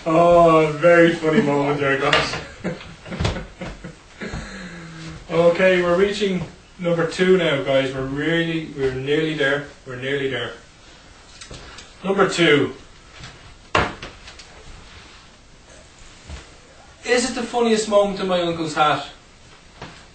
Oh, very funny moment there, guys. Okay, we're reaching number 2 now, guys. We're nearly there. We're nearly there. Number 2. Is it the funniest moment in My Uncle's Hat?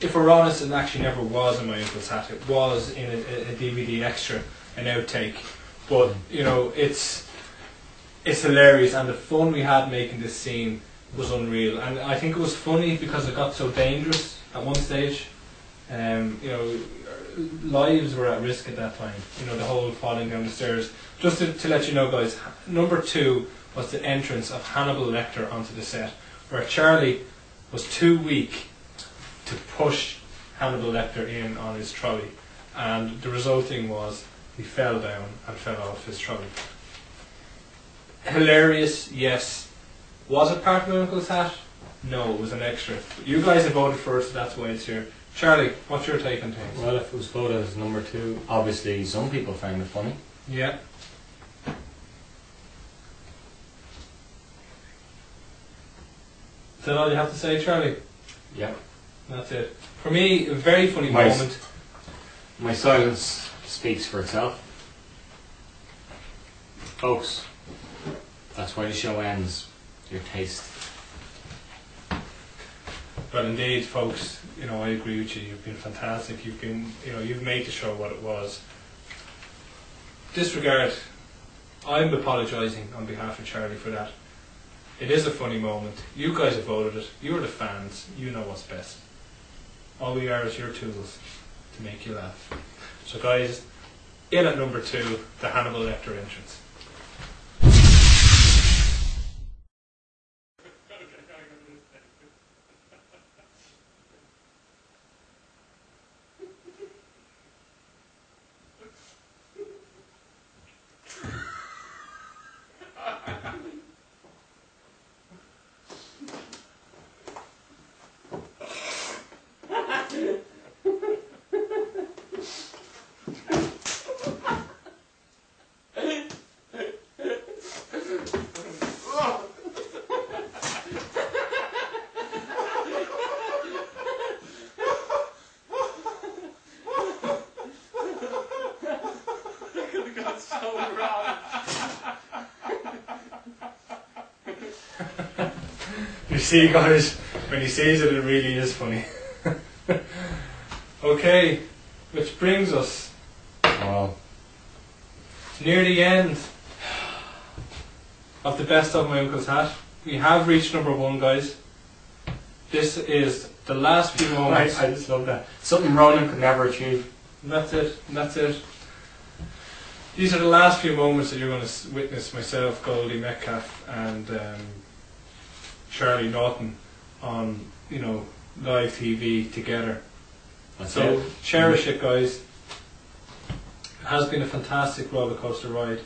If we're honest, it actually never was in My Uncle's Hat. It was in a DVD extra, an outtake. But, you know, it's hilarious, and the fun we had making this scene was unreal. And I think it was funny because it got so dangerous at one stage. You know, lives were at risk at that time. You know, the whole falling down the stairs. Just to let you know, guys, number 2 was the entrance of Hannibal Lecter onto the set, where Charlie was too weak to push Hannibal Lecter in on his trolley, and the resulting was he fell down and fell off his trolley. Hilarious, yes. Was it part of My Uncle's Hat? No, it was an extra. You guys have voted for it, so that's why it's here. Charlie, what's your take on things? Well, if it was voted as number 2, obviously some people found it funny. Yeah. Is that all you have to say, Charlie? Yeah. That's it. For me, a very funny moment. My silence speaks for itself. Folks, that's why the show ends. Your taste. Well, indeed, folks, you know, I agree with you. You've been fantastic. You've been, you know, you've made the show what it was. Disregard, I'm apologising on behalf of Charlie for that. It is a funny moment. You guys have voted it. You're the fans. You know what's best. All we are is your tools to make you laugh. So, guys, in at number 2, the Hannibal Lecter entrance. You see, guys, when he sees it, it really is funny. Okay, which brings us near the end of the best of My Uncle's Hat. We have reached number 1, guys. This is the last few moments. I just love that. Something Ronan could never achieve. And that's it. And that's it. These are the last few moments that you're going to witness myself, Goldie Metcalf, and Charlie Naughton on, you know, live TV together. That's so it. Cherish it, guys. It has been a fantastic roller coaster ride.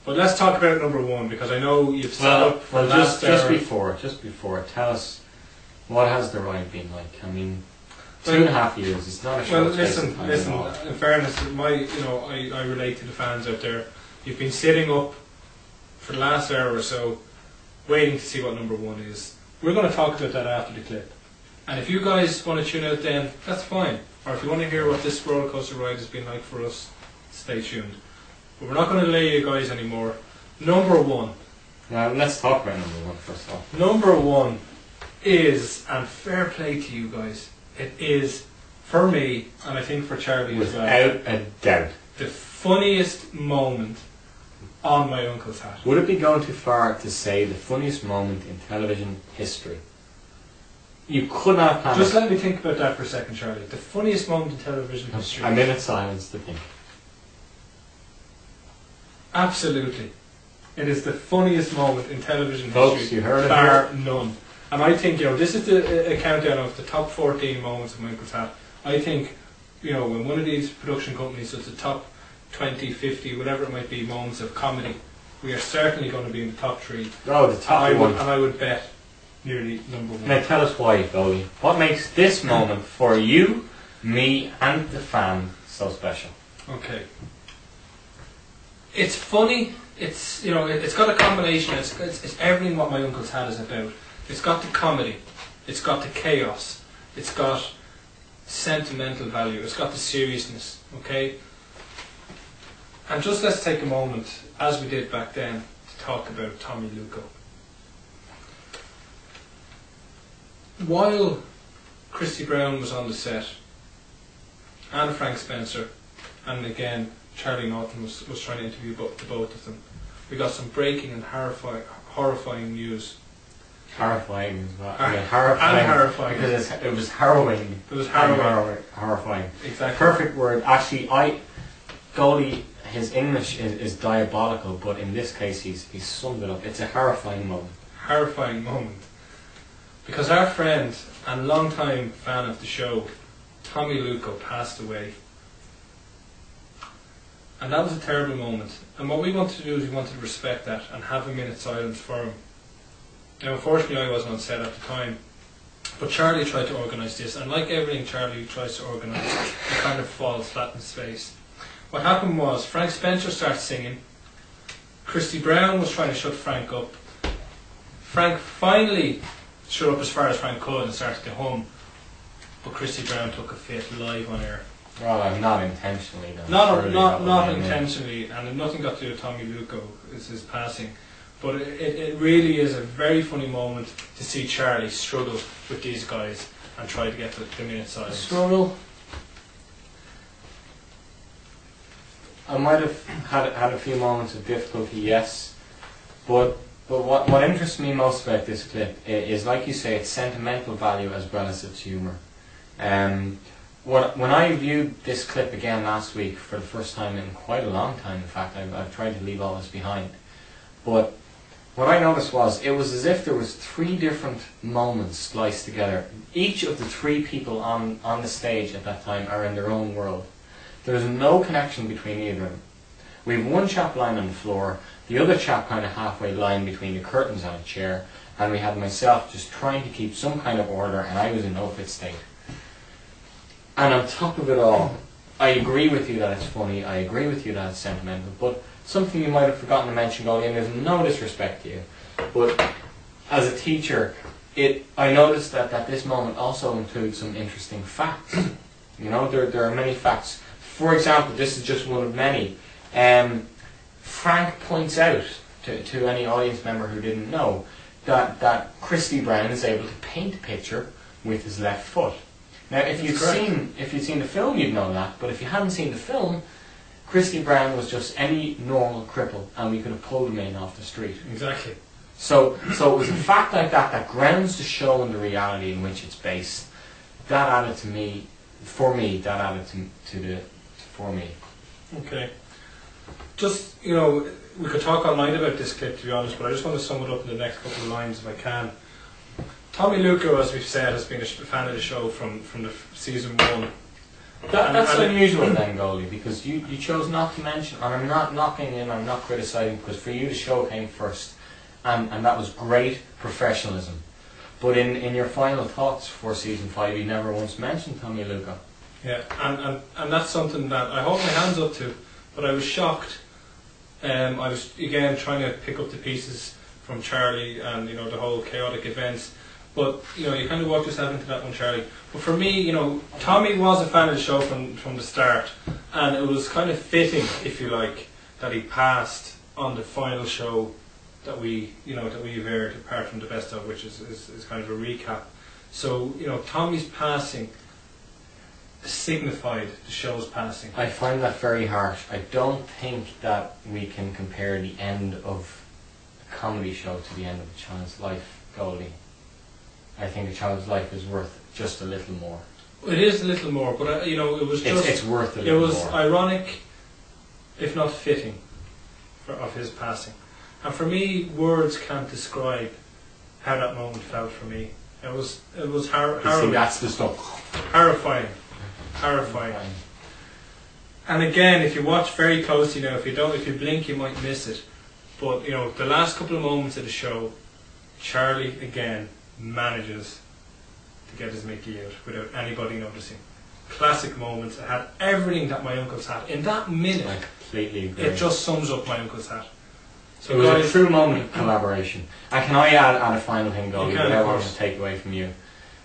But let's talk about number 1, because I know you've set up for just before, tell us, what has the ride been like? I mean, 2.5 years. It's not a short listen. In fairness, I relate to the fans out there. You've been sitting up for the last hour or so, waiting to see what number 1 is. We're going to talk about that after the clip. And if you guys want to tune out then, that's fine. Or if you want to hear what this roller coaster ride has been like for us, stay tuned. But we're not going to delay you guys anymore. Number 1. Now let's talk about number 1 first of all. Number 1 is, and fair play to you guys, it is, for me, and I think for Charlie as well, without a doubt, the funniest moment on My Uncle's Hat. Would it be going too far to say the funniest moment in television history? You could not have planned. Just let me think about that for a second, Charlie. The funniest moment in television history. A minute's silence to think. Absolutely. It is the funniest moment in television Folks, history. you heard it bar here. none. And I think, this is a countdown of the top 14 moments of My Uncle's Hat. I think, when one of these production companies does the top 20, 50, whatever it might be, moments of comedy, we are certainly going to be in the top 3. Oh, the top one. And I would bet nearly number 1. Now tell us why, Goldie. What makes this moment for you, me, and the fan so special? Okay. It's funny it's you know it's got a combination. It's everything what My Uncle's Hat is about. It's got the comedy, it's got the chaos, it's got sentimental value, it's got the seriousness. Okay, and just let's take a moment, as we did back then, to talk about Tommy Luco. While Christy Brown was on the set, and Frank Spencer, and again Charlie Norton was trying to interview the both of them, we got some breaking and horrifying news. Horrifying as well. Horrifying. Because it was harrowing. It was harrowing. Horrifying. Exactly. Perfect word. Actually, Goldie, his English is diabolical, but in this case he's summed it up. It's a horrifying moment. Horrifying moment. Because our friend and long-time fan of the show, Tommy Luco, passed away. And that was a terrible moment. And what we wanted to do is we wanted to respect that and have a minute's silence for him. Now, unfortunately, I wasn't on set at the time, but Charlie tried to organise this, and like everything Charlie tries to organise, it kind of falls flat in his face. What happened was, Frank Spencer started singing, Christy Brown was trying to shut Frank up. Frank finally shut up as far as Frank could and started to hum, but Christy Brown took a fit live on air. Well, not intentionally though. Not intentionally, and nothing got to do with Tommy Luco, is his passing. But it really is a very funny moment to see Charlie struggle with these guys and try to get the minute silence. Struggle? I might have had a few moments of difficulty, yes. But what interests me most about this clip is, like you say, its sentimental value as well as its humour. When I viewed this clip again last week for the first time in quite a long time, in fact, I've tried to leave all this behind. But what I noticed was, it was as if there was 3 different moments spliced together. Each of the 3 people on the stage at that time are in their own world. There's no connection between either of them. We have one chap lying on the floor, the other chap kind of halfway lying between the curtains on a chair, and we had myself just trying to keep some kind of order, and I was in no fit state. And on top of it all, I agree with you that it's funny, I agree with you that it's sentimental, but something you might have forgotten to mention, Goldie, and there's no disrespect to you, but as a teacher, I noticed that this moment also includes some interesting facts. You know, there are many facts. For example, this is just one of many. Frank points out to any audience member who didn't know that Christy Brown is able to paint a picture with his left foot. Now, if you'd seen the film, you'd know that. But if you hadn't seen the film, Christy Brown was just any normal cripple, and we could have pulled him in off the street. Exactly. So it was a fact like that grounds the show in the reality in which it's based. That added to me, for me. Okay. Just, you know, we could talk all night about this clip, to be honest, but I just want to sum it up in the next couple of lines if I can. Tommy Luco, as we've said, has been a fan of the show from the season 1. That's unusual then, Goldie, because you chose not to mention, and I'm not knocking in, I'm not criticising, because for you the show came first, and that was great professionalism. But in your final thoughts for season 5, you never once mentioned Tommy Luco. Yeah, and that's something that I hold my hands up to, but I was shocked. I was again trying to pick up the pieces from Charlie and, you know, the whole chaotic events. But, you know, you kind of walked yourself into that one, Charlie. But for me, you know, Tommy was a fan of the show from the start, and it was kind of fitting, if you like, that he passed on the final show that we've aired, apart from the best of, which is kind of a recap. So, you know, Tommy's passing signified the show's passing. I find that very harsh. I don't think that we can compare the end of a comedy show to the end of a child's life, Goldie. I think a child's life is worth just a little more. It is a little more, but you know, it was just... It's worth a little more. It was ironic, if not fitting, of his passing. And for me, words can't describe how that moment felt for me. It was harrowing. See, that's the stuff. Horrifying. And again, if you watch very closely now, if you blink, you might miss it. But, you know, the last couple of moments of the show, Charlie again manages to get his Mickey out without anybody noticing. Classic moments. It had everything that My Uncle's Hat. In that minute, I completely agree. it just sums up My Uncle's Hat. So it was guys, a true moment of collaboration. And can I add a final thing, Goldie, You can, of without wanting course. to take away from you?